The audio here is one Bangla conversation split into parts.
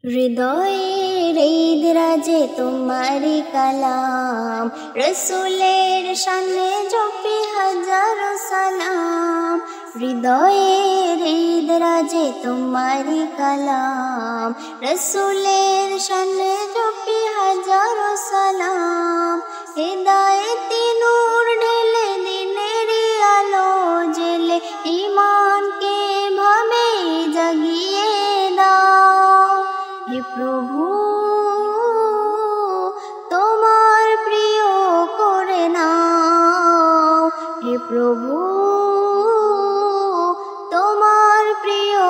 হৃদয়ের ঈদ রাজে তোমারি কালাম, রসুলের শানে জপি হাজারো সালাম। হৃদয়ের ঈদ রাজে তোমারি কালাম, রসুলের শানে জপি হাজারো সালাম। হিদায়েতি নূর ঢেলে দিনের আলো জেলে, ঈমানকে ভাবে জাগিয়ে দাও। হে প্রভু তোমার প্রিয় করে নাও, হে প্রভু তোমার প্রিয়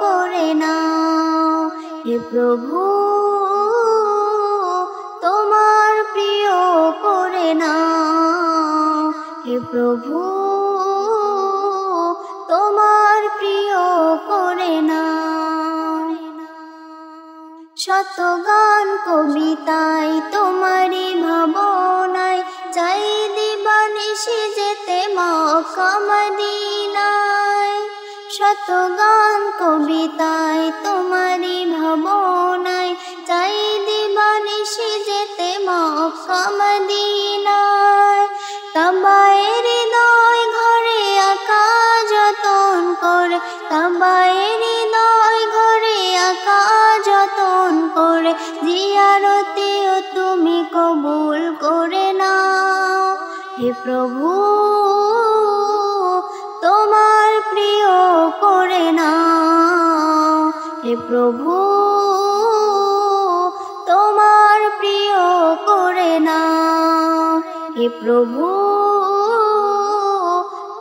করে নাও, হে প্রভু তোমার প্রিয় করে নাও, হে প্রভু তোমার প্রিয় করে নাও। শত গান কবিতায় তোমারি ভাবনায়, চাই দিবানিশি যেতে মক্কা মদিনায়। শত গান কবিতায় তোমারি ভাবনায়, চাই দিবানিশি যেতে মক্কা মদিনায়। কাবায়ের হৃদয় ঘরে আঁকা যতন করে, কাবায়ের হৃদয় ঘরে আঁকা যতন করে, জিয়ারতেও তুমি কবুল করে নাও। হে প্রভু তোমার প্রিয় করে নাও, হে প্রভু তোমার প্রিয় করে নাও, হে প্রভু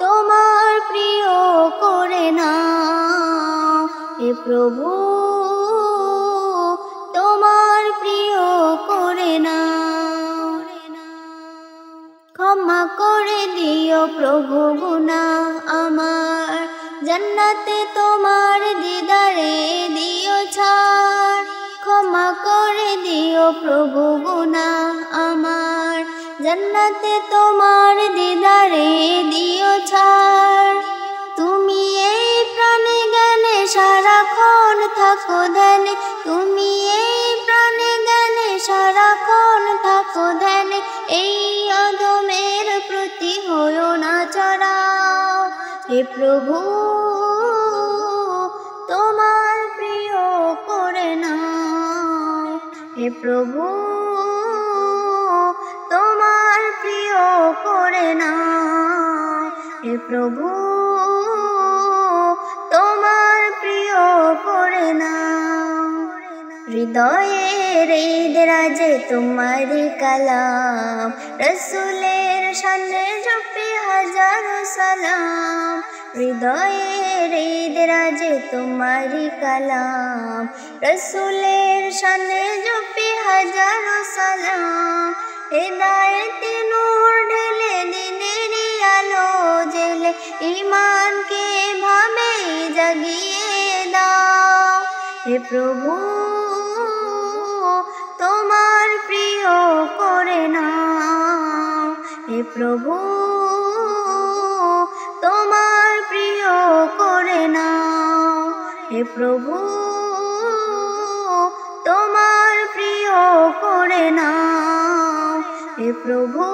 তোমার প্রিয় করে নাও, হে প্রভু তোমার প্রিয় করে নাও। ক্ষমা করে দিও প্রভু গুনাহ আমার, জান্নাতে তোমার দিদারে দিও ছাড়। ক্ষমা করে দিও প্রভু গুনাহ আমার, জান্নাতে তোমার দিদারে দিও ছাড়। তুমি এই প্রাণে জ্ঞানে সারাক্ষণ থাকো ধ্যানে, তুমি এই প্রাণে জ্ঞানে সারাক্ষণ থাকো ধ্যানে। এই অধমের প্রতি হয়ো না চড়াও। হে প্রভু তোমার প্রিয় করে নাও, হে প্রভু তোমার প্রিয় করে নাও, হে প্রভু তোমার প্রিয় করে নাও। হৃদয়ের ঈদ রাজে তোমারি কালাম, রসুলের শানে জপি হাজারো সালাম। হৃদয়ের ঈদ রাজে তোমারি কালাম, রসুলের শানে জপি হাজারো সালাম। হিদায়েতি নূর ঢেলে দিনের আলো জেলে, ঈমানকে ভাবে জাগিয়ে দাও। হে প্রভু তোমার প্রিয় করে নাও, হে প্রভু তোমার প্রিয় করে নাও, হে প্রভু তোমার প্রিয় করে নাও, হে প্রভু।